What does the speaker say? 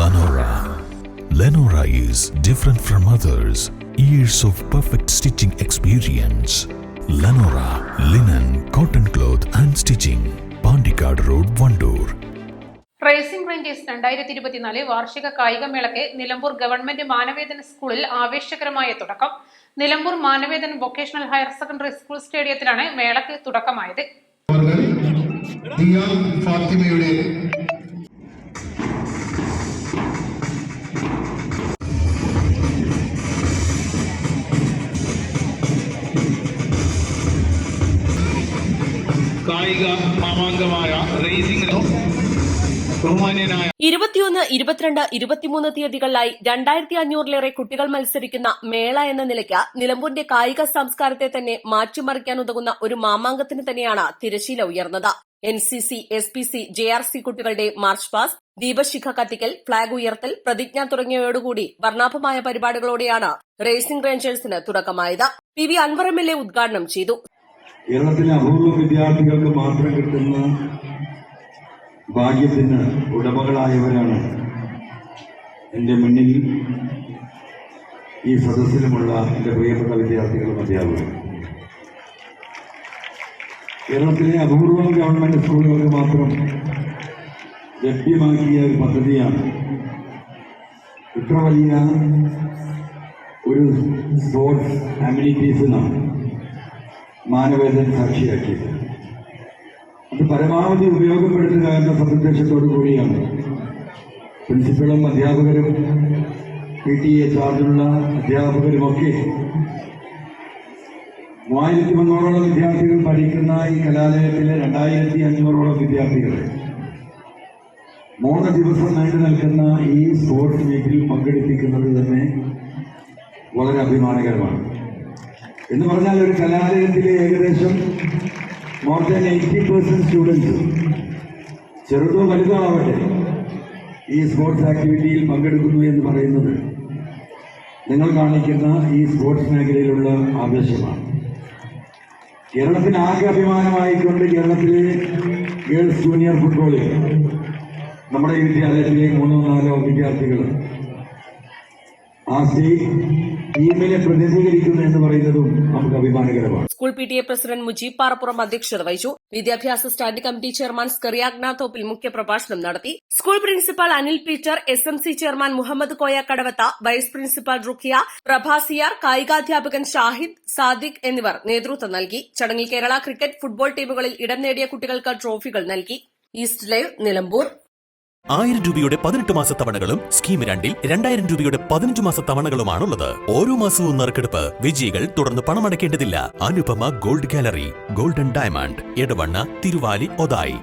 Lenora. Lenora is different from others. Years of perfect stitching experience. Lenora linen, cotton cloth and stitching. Pandikad Road, Vandoor. Racing rangers 2024 വാർഷിക കായികമേളയ്ക്ക് Nilambur government Manavedan സ്കൂളിൽ ആവേശകരമായ തുടക്കം. Nilambur Manavedan vocational higher secondary school സ്റ്റേഡിയത്തിലാണ് മേളയ്ക്ക് തുടക്കമായത്. കായിക മാമാങ്കമായ റേസിംഗിനോ 21, 22, 23 തീയതികളിലായി 2500-ലേറെ കുട്ടികൾ മത്സരിക്കുന്ന മേള എന്ന നിലയ്ക്ക് നിലമ്പൂരിന്റെ കായിക സംസ്കാരത്തെ തന്നെ മാറ്റിമറിക്കാനുതകുന്ന ഒരു മാമാങ്കത്തിന് തന്നെയാണ് തിരശീല ഉയർന്നത്. NCC, SPC, JRC കുട്ടികളുടെ മാർച്ച് പാസ്, ദീപശിഖ കത്തിക്കൽ, ഫ്ളാഗ് ഉയർത്തൽ, പ്രതിജ്ഞ തുടങ്ങിയവയോടുകൂടി വർണ്ണാഭമായ പരിപാടികളോടെയാണ് റേസിംഗ് റേഞ്ചേഴ്സിന് തുടക്കമായത്. PV അൻവർ MLA ഉദ്ഘാടനം ചെയ്തു. കേരളത്തിലെ അപൂർവ വിദ്യാർത്ഥികൾക്ക് മാത്രം കിട്ടുന്ന ഭാഗ്യത്തിന് ഉടമകളായവരാണ് എൻ്റെ മുന്നിൽ ഈ സദസ്സിലുമുള്ള എൻ്റെ പ്രിയപ്പെട്ട വിദ്യാർത്ഥികളും അധ്യാപകരും. കേരളത്തിലെ അപൂർവം ഗവൺമെന്റ് സ്കൂളുകൾക്ക് മാത്രം ലഭ്യമാക്കിയ ഒരു പദ്ധതിയാണ് ഇത്ര വലിയ ഒരു സ്പോർട്സ് അമ്യൂണിറ്റീസിനാണ് മാനവേദൻ സാക്ഷിയാക്കിയത്. അത് പരമാവധി ഉപയോഗപ്പെടുത്തുക എന്ന സതുദ്ദേശത്തോടു കൂടിയാണ് പ്രിൻസിപ്പളും അധ്യാപകരും PTA ചാർജുള്ള അധ്യാപകരുമൊക്കെ 3300ഓളം വിദ്യാർത്ഥികൾ പഠിക്കുന്ന ഈ കലാലയത്തിലെ 2500ഓളം വിദ്യാർത്ഥികൾ 3 ദിവസം നീണ്ടു നിൽക്കുന്ന ഈ സ്പോർട്സ് മീറ്റിൽ പങ്കെടുപ്പിക്കുന്നത് തന്നെ വളരെ അഭിമാനകരമാണ്. എന്ന് പറഞ്ഞാൽ ഒരു കലാലയത്തിലെ ഏകദേശം മോർ ദാൻ 80% സ്റ്റുഡൻസ് ചെറുതോ വലുതോ ആവട്ടെ ഈ സ്പോർട്സ് ആക്ടിവിറ്റിയിൽ പങ്കെടുക്കുന്നു എന്ന് പറയുന്നത് നിങ്ങൾ കാണിക്കുന്ന ഈ സ്പോർട്സ് മേഖലയിലുള്ള ആവേശമാണ്. കേരളത്തിന് ആകെ അഭിമാനമായിക്കൊണ്ട് കേരളത്തിലെ ഗേൾസ് ജൂനിയർ ഫുട്ബോളിൽ നമ്മുടെ ഈ വിദ്യാലയത്തിലെ 3-4 വിദ്യാർത്ഥികൾ ആ സ്റ്റേറ്റ് ടീമിനെ പ്രതിനിധീകരിക്കുന്നു എന്ന് പറയുന്നതും നമുക്ക് അഭിമാനകരമാണ്. School PTA president Mujeeb Parappuram അധ്യക്ഷത വഹിച്ചു. വിദ്യാഭ്യാസ സ്റ്റാൻഡിംഗ് കമ്മിറ്റി ചെയർമാൻ സ്കറിയാഗ്നാഥോപ്പിൽ മുഖ്യപ്രഭാഷണം നടത്തി. School principal Anil Peter, SMC chairman Muhammad Koya Kadavath, vice principal Rukhiya, പ്രഭാസിയാർ, കായികാധ്യാപകൻ ഷാഹിദ്, സാദിഖ് എന്നിവർ നേതൃത്വം നൽകി. ചടങ്ങിൽ കേരള ക്രിക്കറ്റ്, ഫുട്ബോൾ ടീമുകളിൽ ഇടം നേടിയ കുട്ടികൾക്ക് ട്രോഫികൾ നൽകി. East live, Nilambur. 1000 രൂപയുടെ 18 മാസ തവണകളും സ്കീം 2-ൽ 2000 രൂപയുടെ 15 മാസ തവണകളുമാണുള്ളത്. ഓരോ മാസവും നറുക്കെടുപ്പ്. വിജയികൾ തുടർന്ന് പണമടയ്ക്കേണ്ടതില്ല. Anupama gold gallery, golden diamond, Edavanna, Thiruvali, Othayi.